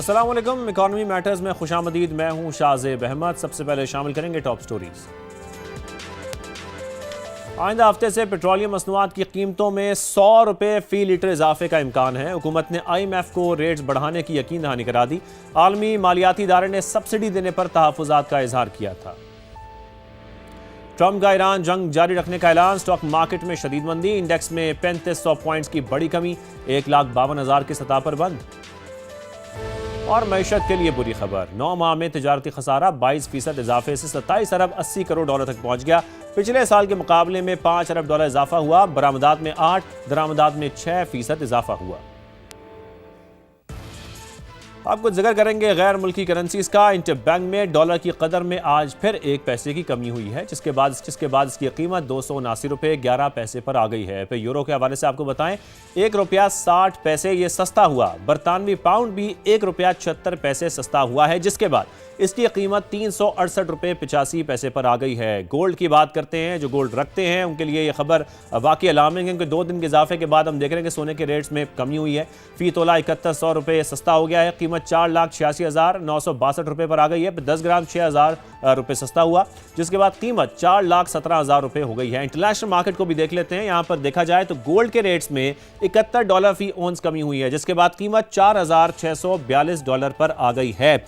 अस्सलाम वालेकुम। Economy matters में खुशामदीद। मैं हूं शाहजेब अहमद। सबसे पहले शामिल करेंगे टॉप स्टोरीज। आइंदा हफ्ते से पेट्रोलियम मसनूआत की कीमतों में 100 रुपये फी लीटर इजाफे का इम्कान है। हुकूमत ने IMF को रेट्स बढ़ाने की यकीन दहानी करा दी। आलमी मालियाती इदारे ने सब्सिडी देने पर तहफ़्फ़ुज़ात का इजहार किया था। ट्रंप का ईरान जंग जारी रखने का ऐलान। स्टॉक मार्केट में शदीद मंदी। इंडेक्स में 3500 पॉइंट्स की बड़ी कमी, 1,52,000 की सतह पर बंद। और मईशत के लिए बुरी खबर, 9 माह में तिजारती खसारा 22% इजाफे से 27 अरब 80 करोड़ डॉलर तक पहुंच गया। पिछले साल के मुकाबले में 5 अरब डॉलर इजाफा हुआ। बरामदात में 8, दरामदात में 6% इजाफा हुआ। आपको जिक्र करेंगे गैर मुल्की करेंसीज का। इंटरबैंक में डॉलर की कदर में आज फिर 1 पैसे की कमी हुई है, जिसके बाद इसकी कीमत 279 रुपये 11 पैसे पर आ गई है। फिर यूरो के हवाले से आपको बताएं, 1 रुपया 60 पैसे ये सस्ता हुआ। बरतानवी पाउंड भी 1 रुपया 76 पैसे सस्ता हुआ है, जिसके बाद इसकी कीमत 368 रुपये 85 पैसे पर आ गई है। गोल्ड की बात करते हैं, जो गोल्ड रखते हैं उनके लिए ये खबर वाकई अलार्मिंग है, क्योंकि 2 दिन के इजाफे के बाद हम देख रहे हैं कि सोने के रेट्स में कमी हुई है। फी तोला 7100 रुपये सस्ता हो गया है। कीमत 4,86,962 रुपये पर आ गई है। 10 ग्राम 6,000 रुपये सस्ता हुआ, जिसके बाद कीमत 4,17,000 रुपये हो गई है। इंटरनेशनल मार्केट को भी देख लेते हैं। यहाँ पर देखा जाए तो गोल्ड के रेट्स में 71 डॉलर फी औंस कमी हुई है, जिसके बाद कीमत 4,642 डॉलर पर आ गई है।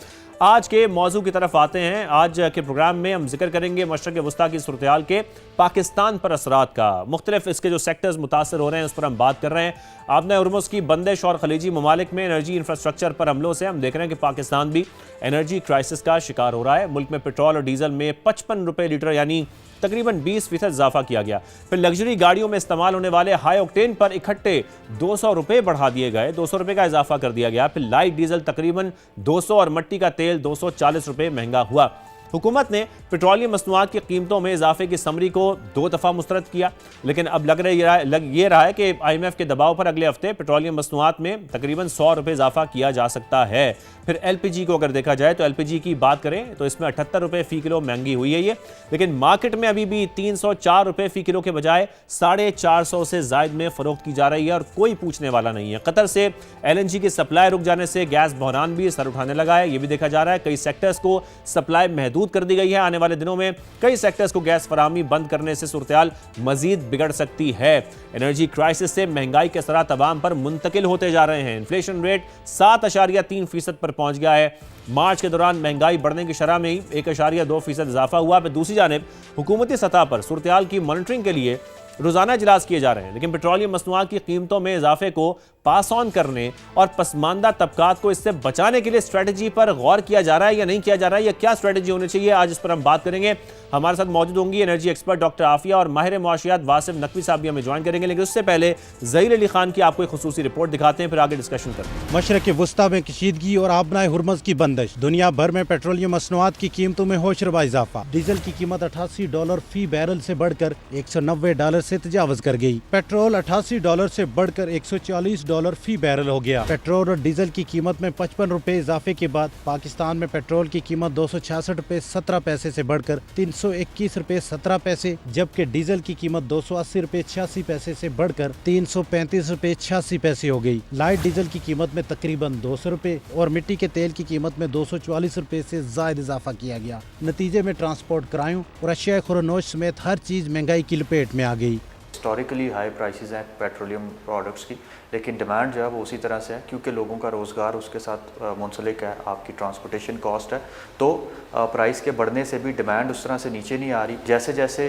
आज के मौजू की तरफ आते हैं। आज के प्रोग्राम में हम जिक्र करेंगे मशरक़ वस्ता की सूरत-ए-हाल के पाकिस्तान पर असरात का। मुख्तलिफ इसके जो सेक्टर्स मुतासर हो रहे हैं उस पर हम बात कर रहे हैं। आबना हुर्मुज़ की बंदिश और खलीजी ममालिक में एनर्जी इंफ्रास्ट्रक्चर पर हमलों से हम देख रहे हैं कि पाकिस्तान भी एनर्जी क्राइसिस का शिकार हो रहा है। मुल्क में पेट्रोल और डीजल में 55 रुपये लीटर यानी तकरीबन 20% इजाफा किया गया। फिर लग्जरी गाड़ियों में इस्तेमाल होने वाले हाई ऑक्टेन पर इकट्ठे 200 रुपये बढ़ा दिए गए, 200 रुपये का इजाफा कर दिया गया। फिर लाइट डीजल तकरीबन 200 और मट्टी का तेल 240 रुपये महंगा हुआ। हुकूमत ने पेट्रोलियम मसनूआत की कीमतों में इजाफे की समरी को 2 दफ़ा मुस्तरद किया, लेकिन अब लग ये रहा है कि IMF के दबाव पर अगले हफ्ते पेट्रोलियम मसनूआत में तकरीबन 100 रुपये इजाफा किया जा सकता है। फिर LPG को अगर देखा जाए तो LPG की बात करें तो इसमें 78 रुपये फ़ी किलो महंगी हुई है ये, लेकिन मार्केट में अभी भी 304 रुपये फ़ी किलो के बजाय 450 से ज़ायद में फ़रोख्त की जा रही है और कोई पूछने वाला नहीं है। कतर से LNG की सप्लाई रुक जाने से गैस बहरान भी सर उठाने लगा है। ये भी देखा जा रहा है कई सेक्टर्स को सप्लाई महदूद कर दी गई है। आने वाले दिनों में कई सेक्टर्स को गैस फराहमी बंद करने से सूरत-ए-हाल मजीद बिगड़ सकती है। एनर्जी क्राइसिस से महंगाई के असरात अवाम पर मुंतकिल होते जा रहे हैं। इन्फ्लेशन रेट 7.3% पर पहुंच गया है। मार्च के दौरान महंगाई बढ़ने की शरह में ही 1.2% इजाफा हुआ। पर दूसरी जानिब हुकूमती सतह पर सूरत-ए-हाल की मॉनिटरिंग के लिए रोजाना इजलास किए जा रहे हैं, लेकिन पेट्रोलियम मसनूआत की कीमतों में इजाफे को पास ऑन करने और पसमानदा तबकात को इससे बचाने के लिए स्ट्रेटजी पर गौर किया जा रहा है या नहीं किया जा रहा है, या क्या स्ट्रेटजी होनी चाहिए, आज इस पर हम बात करेंगे। हमारे साथ मौजूद होंगी एनर्जी एक्सपर्ट डॉक्टर आफिया और माहिर मुआशियात वासिफ नकवी साहब भी हमें ज्वाइन करेंगे, लेकिन उससे पहले ज़हीर अली खान की आपको एक खुसूसी रिपोर्ट दिखाते हैं, फिर आगे डिस्कशन करते हैं। मशरक़ वस्ता में कशीदगी और आबना हुर्मुज़ की बंदिश, दुनिया भर में पेट्रोलियम मसनूआत की कीमतों में होशरबा इजाफा। डीजल की कीमत 88 डॉलर फी बैरल से बढ़कर 190 डॉलर से तजावज कर गई। पेट्रोल 88 डॉलर से बढ़कर 140 डॉलर फी बैरल हो गया। पेट्रोल और डीजल की कीमत में 55 रुपए इजाफे के बाद पाकिस्तान में पेट्रोल की कीमत 266 रुपए 17 पैसे से बढ़कर 321 रुपए 17 पैसे, जबकि डीजल की कीमत 280 रुपए 86 पैसे से बढ़कर 335 रुपए 86 पैसे हो गई। लाइट डीजल की कीमत में तकरीबन 200 रुपए और मिट्टी के तेल की कीमत में 244 रुपए से ज्यादा इजाफा किया गया। नतीजे में ट्रांसपोर्ट किरायों और अशिया खुरानोश समेत हर चीज महंगाई की लपेट में आ गई। हिस्टोरिकली हाई प्राइसेस हैं पेट्रोलियम प्रोडक्ट्स की, लेकिन डिमांड जो है वो उसी तरह से है, क्योंकि लोगों का रोज़गार उसके साथ मुंसलिक है। आपकी ट्रांसपोर्टेशन कॉस्ट है, तो प्राइस के बढ़ने से भी डिमांड उस तरह से नीचे नहीं आ रही। जैसे जैसे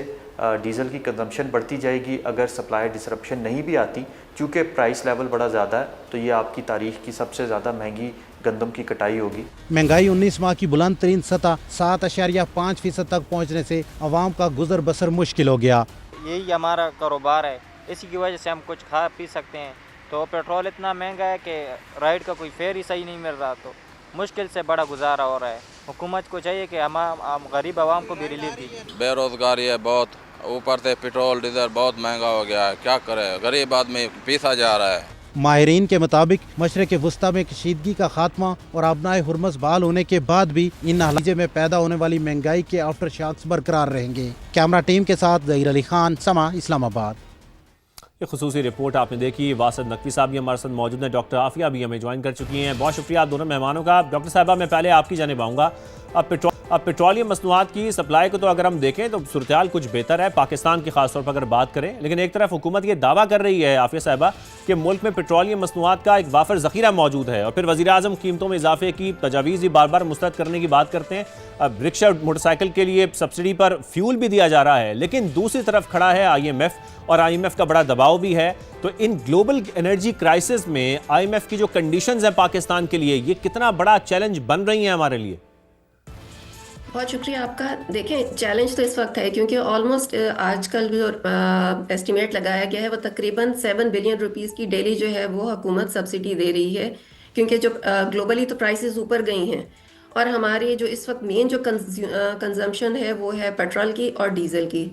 डीज़ल की कंजम्पशन बढ़ती जाएगी, अगर सप्लाई डिसरप्शन नहीं भी आती, क्योंकि प्राइस लेवल बड़ा ज़्यादा है, तो ये आपकी तारीख की सबसे ज़्यादा महंगी गंदम की कटाई होगी। महंगाई 19 माह की बुलंद तरीन सतह 7.5% तक पहुँचने से आवाम का गुजर बसर मुश्किल हो गया। यही हमारा कारोबार है, इसी की वजह से हम कुछ खा पी सकते हैं। तो पेट्रोल इतना महंगा है कि राइड का कोई फेयर ही सही नहीं मिल रहा, तो मुश्किल से बड़ा गुजारा हो रहा है। हुकूमत को चाहिए कि हम गरीब आवाम को भी रिलीफ दीजिए। बेरोजगारी है बहुत, ऊपर से पेट्रोल डीजल बहुत महंगा हो गया है, क्या करे, गरीब आदमी पीसा जा रहा है। माहिरीन के मुताबिक मशरक़ वस्ता में कशीदगी का खात्मा और आबनाए हुर्मुज़ बहाल होने के बाद भी इन हालात में पैदा होने वाली महंगाई के आफ्टर शॉक्स बरकरार रहेंगे। कैमरा टीम के साथ ज़हीर अली खान, समा, इस्लामाबाद। ये खुसूसी रिपोर्ट आपने देखी। वासिद नकवी साहब भी हमारे साथ मौजूद हैं, डॉक्टर आफिया भी हमें ज्वाइन कर चुकी हैं। बहुत शुक्रिया आप दोनों मेहमानों का। डॉक्टर साहबा, मैं पहले आपकी जानिब आऊँगा। अब पेट्रोलियम मसनूआत की सप्लाई को तो अगर हम देखें तो सूरत कुछ बेहतर है पाकिस्तान की, खासतौर पर अगर बात करें, लेकिन एक तरफ हुकूमत ये दावा कर रही है आफिया साहबा कि मुल्क में पेट्रोलियम मसनूआत का एक वाफर ज़ख़ीरा मौजूद है, और फिर वज़ीर आज़म कीमतों में इजाफे की तजावीज़ भी बार बार मुस्तरद करने की बात करते हैं। अब रिक्शा मोटरसाइकिल के लिए सब्सिडी पर फ्यूल भी दिया जा रहा है, लेकिन दूसरी तरफ खड़ा है IMF, और IMF का बड़ा दबाव भी है। तो इन ग्लोबल एनर्जी क्राइसिस में IMF की जो कंडीशंस हैं पाकिस्तान के लिए, ये कितना बड़ा चैलेंज बन रही हैं हमारे लिए? बहुत शुक्रिया आपका। देखें, चैलेंज तो इस वक्त है क्योंकि ऑलमोस्ट आजकल जो एस्टिमेट लगाया गया है वो तकरीबन 7 बिलियन रुपीस की डेली जो है वो हुकूमत सब्सिडी दे रही है, क्योंकि जो ग्लोबली तो प्राइसेस ऊपर गई हैं, और हमारी जो इस वक्त मेन जो कंजम्पशन है वो है पेट्रोल की और डीजल की,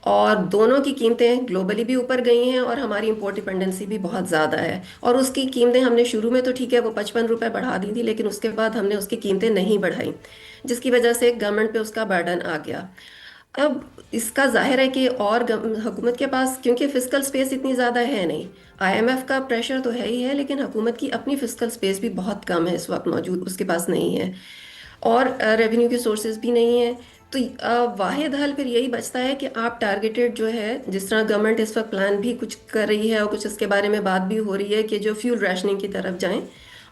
और दोनों की कीमतें ग्लोबली भी ऊपर गई हैं और हमारी इंपोर्ट डिपेंडेंसी भी बहुत ज़्यादा है। और उसकी कीमतें हमने शुरू में तो ठीक है वो 55 रुपये बढ़ा दी थी, लेकिन उसके बाद हमने उसकी कीमतें नहीं बढ़ाई, जिसकी वजह से गवर्नमेंट पे उसका बर्डन आ गया। अब इसका जाहिर है कि और हुकूमत के पास क्योंकि फिस्कल स्पेस इतनी ज़्यादा है नहीं, IMF का प्रेशर तो है ही है, लेकिन हुकूमत की अपनी फिस्कल स्पेस भी बहुत कम है इस वक्त मौजूद, उसके पास नहीं है, और रेवेन्यू के सोर्सेज भी नहीं है। तो वाहिद हल फिर यही बचता है कि आप टारगेटेड जो है, जिस तरह गवर्नमेंट इस वक्त प्लान भी कुछ कर रही है और कुछ इसके बारे में बात भी हो रही है कि जो फ्यूल राशनिंग की तरफ जाएं,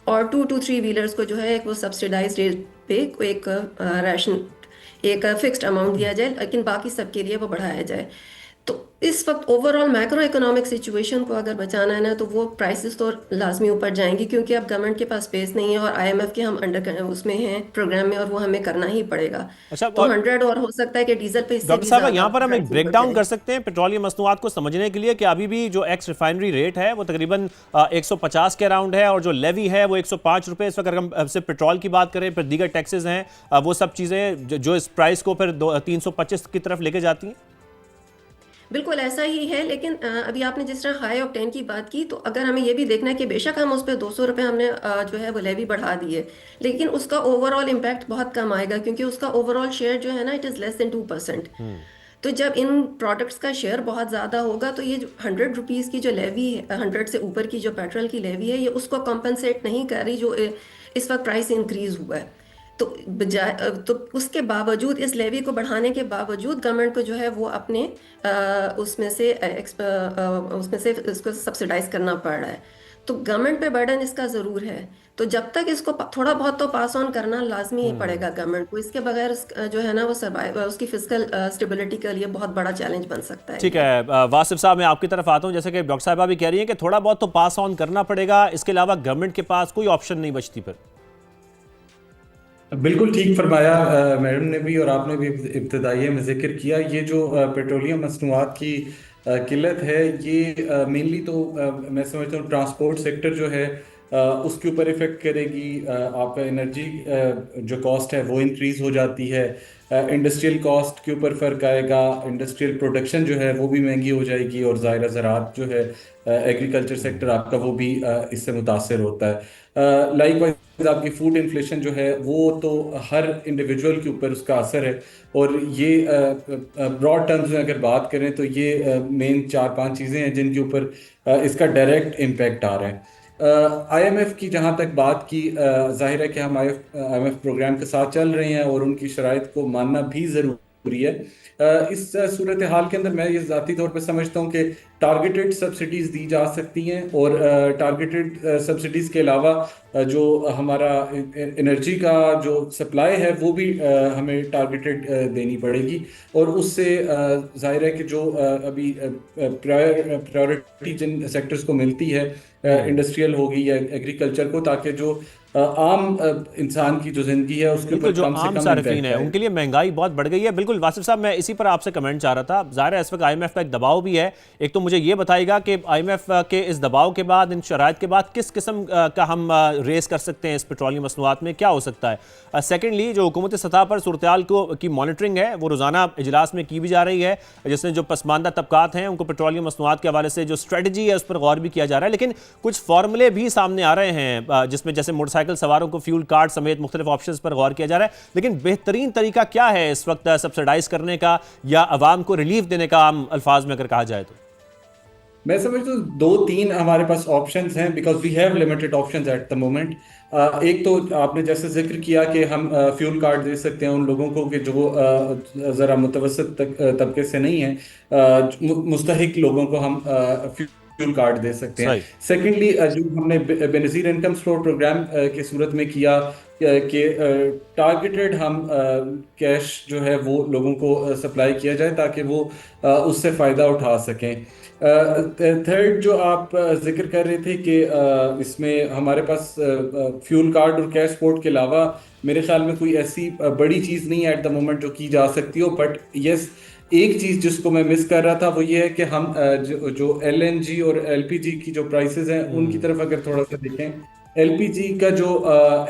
और 2 to 3 व्हीलर्स को जो है एक वो सब्सिडाइज रेट पे एक राशन एक फिक्स्ड अमाउंट दिया जाए, लेकिन बाकी सबके लिए वो बढ़ाया जाए। तो इस वक्त ओवरऑल मैक्रो इकोनॉमिक सिचुएशन को अगर बचाना है ना, तो वो प्राइसेस तो लाजमी ऊपर जाएंगी, क्योंकि अब गवर्नमेंट के पास स्पेस नहीं है और IMF के हम अंडर उसमें हैं प्रोग्राम में, और वो हमें करना ही पड़ेगा। अच्छा, तो 100 और हो सकता है कि डीजल पे इससे डॉक्टर भी साहब ज़्यादा यहाँ पर हम एक प्राइस ब्रेक ऊपर डाउन जाए। कर सकते हैं पेट्रोलियम मसनूआत को समझने के लिए कि अभी भी जो एक्स रिफाइनरी रेट है वो तकरीबन 150 के अराउंड है, और जो लेवी है वो 105 रुपये इस वक्त। अगर हम सिर्फ पेट्रोल की बात करें, फिर दीगर टैक्सेस हैं, वो सब चीज़ें जो इस प्राइस को फिर 325 की तरफ लेके जाती हैं। बिल्कुल ऐसा ही है, लेकिन अभी आपने जिस तरह हाई ऑक्टेन की बात की, तो अगर हमें ये भी देखना है कि बेशक हम उस पर 200 रुपये हमने जो है वो लेवी बढ़ा दी है, लेकिन उसका ओवरऑल इम्पैक्ट बहुत कम आएगा, क्योंकि उसका ओवरऑल शेयर जो है ना, इट इज़ लेस देन 2%। तो जब इन प्रोडक्ट्स का शेयर बहुत ज़्यादा होगा, तो ये जो 100 रुपीज़ की जो लेवी है, 100 से ऊपर की जो पेट्रोल की लेवी है, ये उसको कॉम्पनसेट नहीं कर रही जो इस वक्त प्राइस इंक्रीज़ हुआ है। तो बजाय तो उसके बावजूद, इस लेवी को बढ़ाने के बावजूद, गवर्नमेंट को जो है वो अपने उसमें से इसको सब्सिडाइज करना पड़ रहा है। तो गवर्नमेंट पे बर्डन इसका ज़रूर है। तो जब तक इसको थोड़ा बहुत तो पास ऑन करना लाजमी ही पड़ेगा गवर्नमेंट को, इसके बगैर जो है ना वो सर्वाइव उसकी फिजिकल स्टेबिलिटी के लिए बहुत बड़ा चैलेंज बन सकता है। ठीक है वासिफ साहब, मैं आपकी तरफ आता हूँ। जैसे कि डॉक्टर साहबा भी कह रही हैं कि थोड़ा बहुत तो पास ऑन करना पड़ेगा, इसके अलावा गवर्नमेंट के पास कोई ऑप्शन नहीं बचती फिर। बिल्कुल ठीक फरमाया मैडम ने भी, और आपने भी इब्तदाइये में जिक्र किया। ये जो पेट्रोलियम मसनूआत की किल्लत है, ये मेनली तो मैं समझता हूँ ट्रांसपोर्ट सेक्टर जो है उसके ऊपर इफेक्ट करेगी। आपका एनर्जी जो कॉस्ट है वो इंक्रीज हो जाती है, इंडस्ट्रियल कॉस्ट के ऊपर फ़र्क आएगा, इंडस्ट्रियल प्रोडक्शन जो है वो भी महंगी हो जाएगी, और ज़ाहिर ज़राअत जो है एग्रीकल्चर सेक्टर आपका वो भी इससे मुतासर होता है। लाइकवाइज आपकी फूड इन्फ्लेशन जो है वो तो हर इंडिविजुअल के ऊपर उसका असर है, और ये ब्रॉड टर्म्स में अगर बात करें तो ये मेन 4-5 चीज़ें हैं जिनके ऊपर इसका डायरेक्ट इम्पैक्ट आ रहा है। IMF की जहाँ तक बात की, जाहिर है कि हम IMF प्रोग्राम के साथ चल रहे हैं और उनकी शराइत को मानना भी ज़रूरी है। इस सूरत हाल के अंदर मैं ये ज़ाती तौर पे समझता हूँ कि टारगेटेड सब्सिडीज़ दी जा सकती हैं, और टारगेटेड सब्सिडीज़ के अलावा जो हमारा एनर्जी का जो सप्लाई है वो भी हमें टारगेटेड देनी पड़ेगी, और उससे जाहिर है कि जो अभी प्रायोरिटी जिन सेक्टर्स को मिलती है, इंडस्ट्रियल होगी या एग्रीकल्चर को, ताकि जो आम इंसान की जो जिंदगी है उसके ऊपर जो आम सार्फिन है उनके लिए महंगाई बहुत बढ़ गई है। बिल्कुल वासिफ साहब, मैं इसी पर आपसे कमेंट चाह रहा था। ज़ाहिर है इस वक्त IMF का एक दबाव भी है। एक तो मुझे ये बताइएगा कि IMF के इस दबाव के बाद, इन शराइत के बाद, किस किस्म का हम रेस कर सकते हैं इस पेट्रोलियम मसनूआत में, क्या हो सकता है। सेकेंडली, जो हुकूमती सतह पर सूरत-ए-हाल की मॉनिटरिंग है वो रोज़ाना इजलास में की भी जा रही है, जिसमें जो पसमानदा तबकात हैं उनको पेट्रोलियम मसनूआत के हवाले से जो स्ट्रेटजी है उस पर गौर भी किया जा रहा है। लेकिन कुछ फार्मूले भी सामने आ रहे हैं जिसमें जैसे मोटरसाइकिल सवारों को फ्यूल कार्ड समेत मुख्तलिफ ऑप्शंस पर गौर किया जा रहा है। लेकिन बेहतरीन तरीका क्या है इस वक्त सब्सिडाइज करने का या अवाम को रिलीफ देने का, आम अल्फाज में अगर कहा जाए तो? मैं समझता हूँ दो तीन हमारे पास ऑप्शंस हैं, because we have limited options at the moment. एक तो आपने जैसे जिक्र किया कि हम फ्यूल कार्ड दे सकते हैं उन लोगों को कि जो ज़रा मुतवसत तबके से नहीं है, मुस्तहिक लोगों को हम फ्यूल कार्ड दे सकते हैं। सही। सेकेंडली, जो हमने बेनज़ीर इनकम सपोर्ट प्रोग्राम की सूरत में किया कि टारगेटेड हम कैश जो है वो लोगों को सप्लाई किया जाए ताकि वो उससे फ़ायदा उठा सकें। थर्ड जो आप जिक्र कर रहे थे कि इसमें हमारे पास फ्यूल कार्ड और कैश पोर्ट के अलावा मेरे ख्याल में कोई ऐसी बड़ी चीज़ नहीं है एट द मोमेंट जो की जा सकती हो। बट यस, एक चीज़ जिसको मैं मिस कर रहा था वो ये है कि हम जो LNG और LPG की जो प्राइसेस हैं उनकी तरफ अगर थोड़ा सा देखें, LPG का जो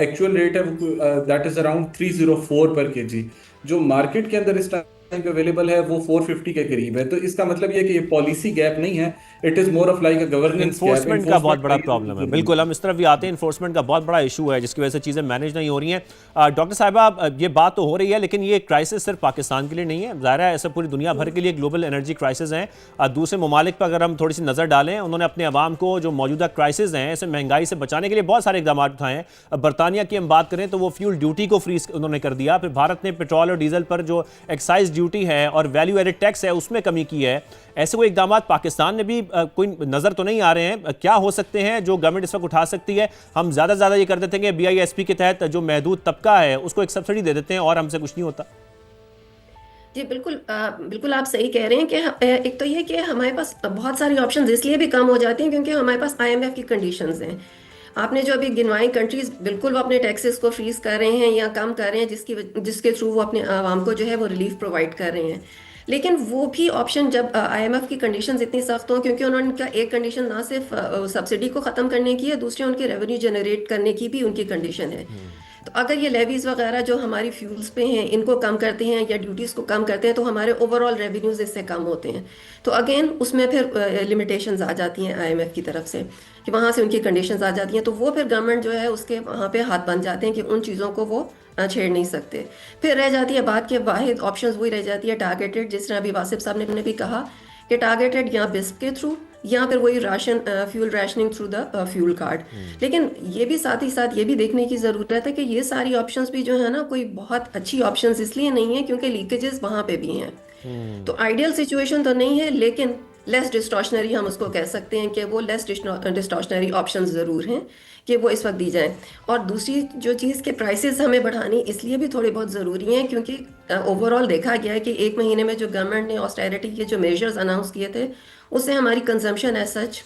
एक्चुअल रेट है वो दैट इज़ अराउंड 304 पर केजी। जो मार्केट के अंदर इस टाइम पे अवेलेबल है वो 450 के करीब है। तो इसका मतलब ये है कि ये पॉलिसी गैप नहीं है, it is more of like a governance gap. Enforcement का बहुत बड़ा प्रॉब्लम है। बिल्कुल, हम इस तरफ भी आते हैं। इन्फोर्समेंट का बहुत बड़ा इशू है जिसकी वजह से चीज़ें मैनेज नहीं हो रही हैं। डॉक्टर साहिबा, ये बात तो हो रही है लेकिन ये क्राइसिस सिर्फ पाकिस्तान के लिए नहीं है, ज़ाहिर है ऐसा पूरी दुनिया भर के लिए ग्लोबल एनर्जी क्राइसिस हैं। दूसरे ममालिक पर अगर हम थोड़ी सी नज़र डालें, उन्होंने अपने अवाम को जो मौजूदा क्राइसिस हैं ऐसे महंगाई से बचाने के लिए बहुत सारे इकदाम उठाए हैं। बरतानिया की हम बात करें तो वो फ्यूल ड्यूटी को फ्रीज उन्होंने कर दिया। फिर भारत ने पेट्रोल और डीजल पर जो एक्साइज ड्यूटी है और वैल्यू एडेड टैक्स है उसमें कमी की है। ऐसे कोई इकदाम पाकिस्तान में भी कोई नज़र तो नहीं आ रहे हैं? क्या हो सकते हैं जो गवर्नमेंट इस वक्त उठा सकती है? हम ज़्यादा से ज़्यादा ये कर देते हैं कि BISP के तहत जो महदूद तबका है उसको एक सब्सिडी दे देते हैं और हमसे कुछ नहीं होता। जी बिल्कुल, बिल्कुल आप सही कह रहे हैं कि एक तो ये कि हमारे पास बहुत सारी ऑप्शंस इसलिए भी कम हो जाती हैं क्योंकि हमारे पास IMF की कंडीशंस हैं। आपने जो अभी गिनवाई कंट्रीज, बिल्कुल वो अपने टैक्सेस को फ्रीज कर रहे हैं या कम कर रहे हैं जिसके थ्रू वो अपने आवाम को जो है वो रिलीफ प्रोवाइड कर रहे हैं। लेकिन वो भी ऑप्शन जब IMF की कंडीशंस इतनी सख्त हों, क्योंकि उन्होंने उनका एक कंडीशन ना सिर्फ सब्सिडी को ख़त्म करने की है, दूसरी उनकी रेवेन्यू जनरेट करने की भी उनकी कंडीशन है। तो अगर ये लेवीज वगैरह जो हमारी फ्यूल्स पे हैं इनको कम करते हैं या ड्यूटीज़ को कम करते हैं तो हमारे ओवरऑल रेवेन्यूज इससे कम होते हैं। तो अगेन उसमें फिर लिमिटेशंस आ जाती हैं IMF की तरफ से कि वहाँ से उनकी कंडीशंस आ जाती हैं, तो वो फिर गवर्नमेंट जो है उसके वहाँ पे हाथ बन जाते हैं कि उन चीज़ों को वो छेड़ नहीं सकते। फिर रह जाती है बात के वाहिद ऑप्शंस वही रह जाती है टारगेटेड, जिस तरह अभी वासिफ साहब ने भी कहा कि टारगेटेड या बिस्प के थ्रू या फिर वही ration fuel rationing through the fuel card. लेकिन ये भी साथ ही साथ ये भी देखने की ज़रूरत है कि ये सारी ऑप्शंस भी जो है ना कोई बहुत अच्छी ऑप्शंस इसलिए नहीं है क्योंकि लीकेजेस वहाँ पे भी हैं। तो आइडियल सिचुएशन तो नहीं है लेकिन लेस डिस्टॉर्शनरी हम उसको कह सकते हैं कि वो लेस डिस्टॉर्शनरी ऑप्शंस ज़रूर हैं कि वो इस वक्त दी जाए। और दूसरी जो चीज़ के प्राइसेस हमें बढ़ानी इसलिए भी थोड़ी बहुत ज़रूरी हैं क्योंकि ओवरऑल देखा गया है कि एक महीने में जो गवर्नमेंट ने ऑस्टेरिटी के जो मेजर्स अनाउंस किए थे उससे हमारी कंजम्पशन एज सच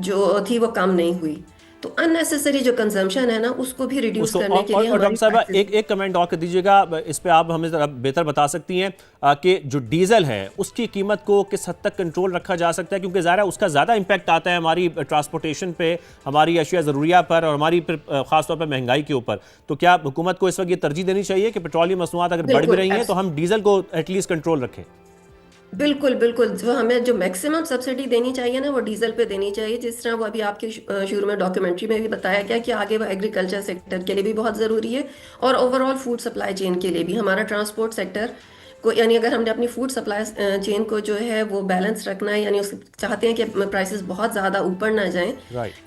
जो थी वो कम नहीं हुई। तो अननेसेसरी जो कंजम्पशन है ना उसको भी रिड्यूस करने के लिए और डॉक्टर साहब एक कमेंट और कर दीजिएगा इस पे, आप हमें ज़रा बेहतर बता सकती हैं कि जो डीजल है उसकी कीमत को किस हद तक कंट्रोल रखा जा सकता है, क्योंकि ज़ाहिर है उसका ज़्यादा इम्पैक्ट आता है हमारी ट्रांसपोर्टेशन पे, हमारी अशिया ज़रूरिया पर और हमारी ख़ासतौर पर महंगाई के ऊपर। तो क्या हुकूमत को इस वक्त ये तरजीह देनी चाहिए कि पेट्रोलियम मसनूआत अगर बढ़ भी रही हैं तो हम डीजल को एटलीस्ट कंट्रोल रखें? बिल्कुल बिल्कुल, जो हमें जो मैक्सिमम सब्सिडी देनी चाहिए ना वो डीजल पे देनी चाहिए, जिस तरह वो अभी आपके शुरू में डॉक्यूमेंट्री में भी बताया गया कि आगे वो एग्रीकल्चर सेक्टर के लिए भी बहुत ज़रूरी है और ओवरऑल फूड सप्लाई चेन के लिए भी। हमारा ट्रांसपोर्ट सेक्टर को यानी अगर हमने अपनी फूड सप्लाई चेन को जो है वो बैलेंस रखना है, यानी उस चाहते हैं कि प्राइसेस बहुत ज़्यादा ऊपर ना जाएं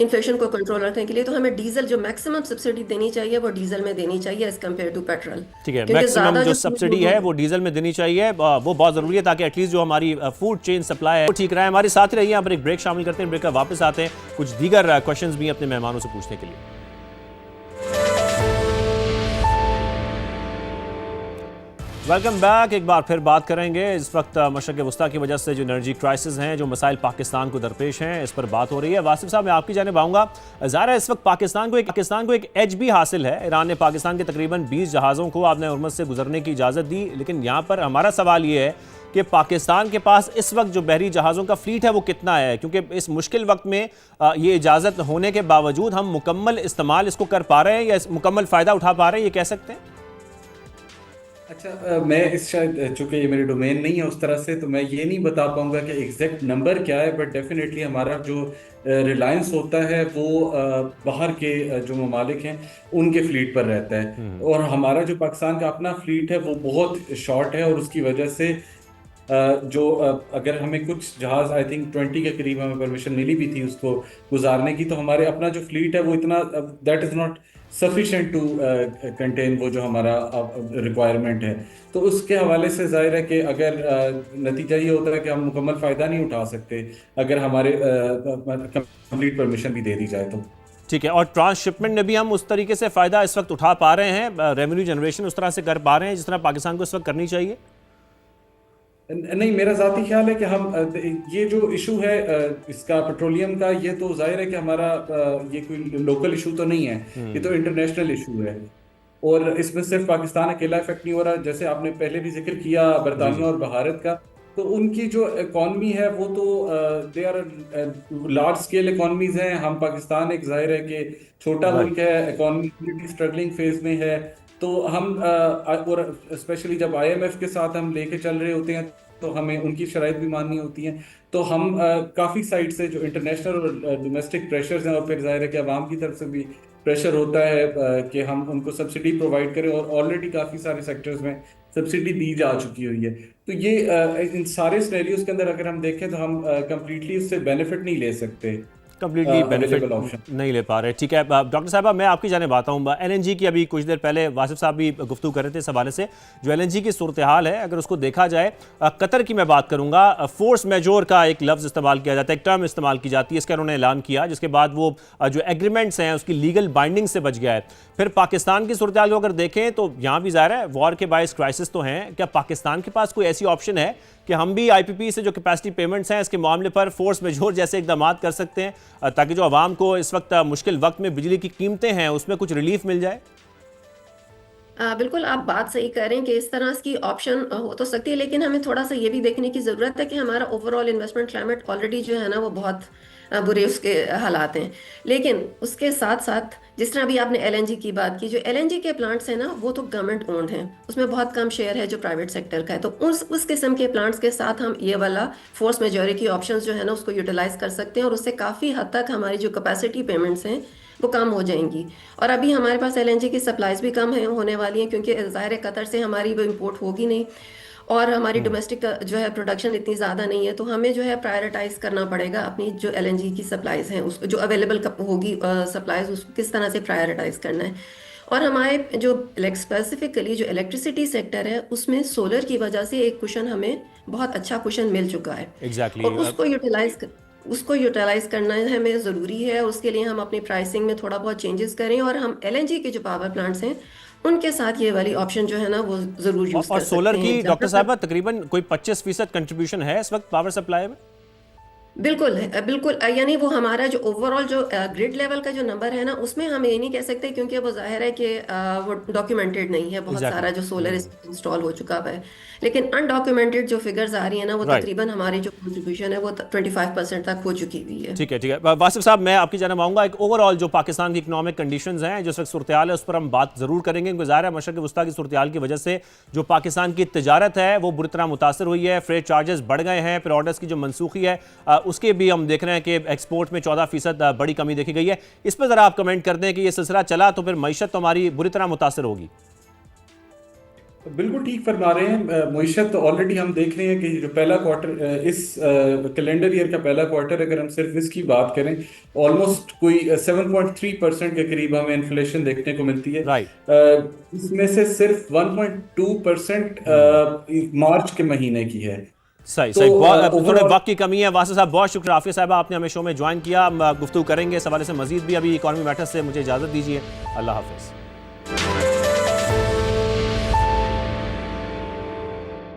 इन्फ्लेशन को कंट्रोल रखने के लिए, तो हमें डीजल जो मैक्सिमम सब्सिडी देनी चाहिए वो डीजल में देनी चाहिए एज कम्पेयर टू पेट्रोल। ठीक है, मैक्सिमम जो सब्सिडी है वो डीजल में देनी चाहिए, वो बहुत ज़रूरी है ताकि एटलीस्ट जो हमारी फूड चेन सप्लाई है वो ठीक रहे। हमारे साथ ही रहिए, यहाँ पर एक ब्रेक शामिल करते हैं, ब्रेक का वापस आते हैं, कुछ दीगर क्वेश्चंस भी अपने मेहमानों से पूछने के लिए। Welcome back. एक बार फिर बात करेंगे इस वक्त मशरक़ वस्ता की वजह से जो एनर्जी क्राइसिस हैं, जो मसाइल पाकिस्तान को दरपेश हैं, इस पर बात हो रही है। वासिफ साहब, मैं आपकी जानिब आऊँगा। ज़ाहिर है इस वक्त पाकिस्तान को एक एज भी हासिल है। ईरान ने पाकिस्तान के तकरीबन 20 जहाज़ों को आपने हुर्मुज़ से गुजरने की इजाज़त दी, लेकिन यहाँ पर हमारा सवाल ये है कि पाकिस्तान के पास इस वक्त जो बहरी जहाज़ों का फ्लीट है वो कितना है, क्योंकि इस मुश्किल वक्त में ये इजाज़त होने के बावजूद हम मुकम्मल इस्तेमाल इसको कर पा रहे हैं या मुकम्मल फ़ायदा उठा पा रहे हैं, ये कह सकते हैं? अच्छा, मैं इस शायद चूंकि ये मेरी डोमेन नहीं है उस तरह से, तो मैं ये नहीं बता पाऊंगा कि एग्जैक्ट नंबर क्या है, बट डेफिनेटली हमारा जो रिलायंस होता है वो बाहर के जो ममालिक हैं उनके फ्लीट पर रहता है, और हमारा जो पाकिस्तान का अपना फ्लीट है वो बहुत शॉर्ट है, और उसकी वजह से जो अगर हमें कुछ जहाज आई थिंक 20 के करीब हमें परमिशन मिली भी थी उसको गुजारने की, तो हमारे अपना जो फ्लीट है वो इतना that is not sufficient to contain वो जो हमारा रिक्वायरमेंट है। तो उसके हवाले से जाहिर है कि अगर नतीजा ये होता है कि हम मुकम्मल फ़ायदा नहीं उठा सकते अगर हमारे कंप्लीट परमिशन भी दे दी जाए तो। ठीक है, और ट्रांसशिपमेंट में भी हम उस तरीके से फ़ायदा इस वक्त उठा पा रहे हैं, रेवेन्यू जनरेशन उस तरह से कर पा रहे हैं जिस तरह पाकिस्तान को इस वक्त करनी चाहिए? नहीं, मेरा ज़ाती ख्याल है कि हम ये जो इशू है इसका पेट्रोलियम का, ये तो जाहिर है कि हमारा ये कोई लोकल इशू तो नहीं है, ये तो इंटरनेशनल इशू है। और इसमें सिर्फ पाकिस्तान अकेला इफेक्ट नहीं हो रहा, जैसे आपने पहले भी जिक्र किया बरतानिया और भारत का, तो उनकी जो इकॉनमी है वो तो they are large scale economies हैं। हम पाकिस्तान एक जाहिर है कि छोटा मुल्क है, इकॉनमी स्ट्रगलिंग फेज में है। तो हम और स्पेशली जब IMF के साथ हम लेके चल रहे होते हैं तो हमें उनकी शराइत भी माननी होती हैं। तो हम काफ़ी साइड से जो इंटरनेशनल और डोमेस्टिक प्रेशर्स हैं, और फिर जाहिर है कि आवाम की तरफ से भी प्रेशर होता है कि हम उनको सब्सिडी प्रोवाइड करें, और ऑलरेडी काफ़ी सारे सेक्टर्स में सब्सिडी दी जा चुकी हुई है। तो ये इन सारे सिनेरियोज के अंदर अगर हम देखें तो हम कंप्लीटली उससे बेनिफिट नहीं ले सकते, कंप्लीटली बेनिफिट नहीं ले पा रहे। ठीक है डॉक्टर साहबा, मैं आपकी जाने आता हूँ। LNG की अभी कुछ देर पहले वासिफ साहब भी गुफ्तगू कर रहे थे इस हवाले से, जो LNG की सूरत हाल है अगर उसको देखा जाए, कतर की मैं बात करूँगा, फोर्स मेजोर का एक लफ्ज़ इस्तेमाल किया जाता है, एक टर्म इस्तेमाल की जाती है, इसका उन्होंने ऐलान किया, जिसके बाद वो जो एग्रीमेंट्स हैं उसकी लीगल बाइंडिंग से बच गया है। फिर पाकिस्तान की सूरत हाल को अगर देखें तो यहाँ भी ज़ाहिर है वॉर के बायस क्राइसिस तो हैं, क्या पाकिस्तान के पास कोई ऐसी ऑप्शन है कि हम भी IPP से जो कैपेसिटी पेमेंट्स हैं इसके मामले पर फोर्स मेजोर जैसे इकदाम कर सकते हैं ताकि जो आवाम को इस वक्त मुश्किल वक्त में बिजली की कीमतें हैं उसमें कुछ रिलीफ मिल जाए? बिल्कुल आप बात सही कह रहे हैं कि इस तरह की ऑप्शन हो तो सकती है, लेकिन हमें थोड़ा सा ये भी देखने की ज़रूरत है कि हमारा ओवरऑल इन्वेस्टमेंट क्लाइमेट ऑलरेडी जो है ना वो बहुत बुरे उसके हालात हैं। लेकिन उसके साथ साथ जिस तरह अभी आपने LNG की बात की, जो LNG के प्लांट्स हैं ना वो तो गवर्नमेंट ओन्ड हैं, उसमें बहुत कम शेयर है जो प्राइवेट सेक्टर का है। तो उस किस्म के प्लांट्स के साथ हम ये वाला फोर्स मेजॉरिटी ऑप्शंस जो है ना उसको यूटिलाइज कर सकते हैं, और उससे काफ़ी हद तक हमारी जो कैपेसिटी पेमेंट्स हैं वो कम हो जाएंगी। और अभी हमारे पास LNG की सप्लाईज भी कम है होने वाली हैं, क्योंकि ज़ाहिर है कतर से हमारी वो इम्पोर्ट होगी नहीं, और हमारी डोमेस्टिक जो है प्रोडक्शन इतनी ज़्यादा नहीं है। तो हमें जो है प्रायोरिटाइज करना पड़ेगा अपनी जो LNG की सप्लाईज हैं, उसको जो अवेलेबल होगी सप्लाईज, उसको किस तरह से प्रायोरिटाइज करना है। और हमारे जो स्पेसिफिकली जो इलेक्ट्रिसिटी सेक्टर है उसमें सोलर की वजह से एक कुशन, हमें बहुत अच्छा कुशन मिल चुका है। एग्जैक्टली। और उसको यूटिलाइज करना हमें ज़रूरी है। उसके लिए हम अपनी प्राइसिंग में थोड़ा बहुत चेंजेस करें, और हम LNG के जो पावर प्लांट्स हैं उनके साथ ये वाली ऑप्शन जो है ना वो जरूर यूज और सोलर की डॉक्टर साहब तकरीबन कोई 25% कंट्रीब्यूशन है इस वक्त पावर सप्लाई में? बिल्कुल है, बिल्कुल। यानी वो हमारा जो ओवरऑल जो ग्रिड लेवल का जो नंबर है ना उसमें हम ये नहीं कह सकते, क्योंकि वो जाहिर है कि वो डॉक्यूमेंटेड नहीं है बहुत सारा जो सोलर इंस्टॉल हो चुका है। लेकिन अनडॉक्यूमेंटेड जो फिगर्स आ रही है ना वो तकरीबन हमारी जो कंट्रीब्यूशन है वो 25% तक हो चुकी हुई है। ठीक है, ठीक है। वासिफ साहब, मैं आपकी जानना चाहूँगा एक ओवरऑल जो पाकिस्तान की इकोनॉमिक कंडीशंस हैं, जो सूरत हाल है उस पर हम बात जरूर करेंगे। गुज़ारा मशरक़ वस्ता की सूरत हाल की वजह से जो पाकिस्तान की तजारत है वो बुरी तरह मुतासर हुई है, फ्रेट चार्जेस बढ़ गए हैं, फिर ऑर्डर्स की जो मनसूखी है उसके भी हम देख रहे हैं कि एक्सपोर्ट में 14% बड़ी कमी देखी गई है। इस पर ज़रा आप कमेंट कर दें कि ये सिलसिला चला तो फिर मईशत तो हमारी बुरी तरह मुतासर होगी। बिल्कुल ठीक फरमा रहे हैं। मईशत तो ऑलरेडी हम देख रहे हैं कि जो पहला क्वार्टर इस कैलेंडर ईयर का पहला क्वार्टर अगर हम सिर्फ इसकी बात करें, ऑलमोस्ट कोई 7.3% के करीब हमें इन्फ्लेशन देखने को मिलती है। इसमें से सिर्फ 1.2% मार्च के महीने की है। सही सही, थोड़े वक्त की कमी है। वासिफ साहब बहुत शुक्रिया, आफिया साहब आपने हमें शो में ज्वाइन किया। हम गुफ्तगू करेंगे इस हवाले से मजीद भी। अभी इकॉनमी मैटर्स से मुझे इजाज़त दीजिए, अल्लाह हाफिज़।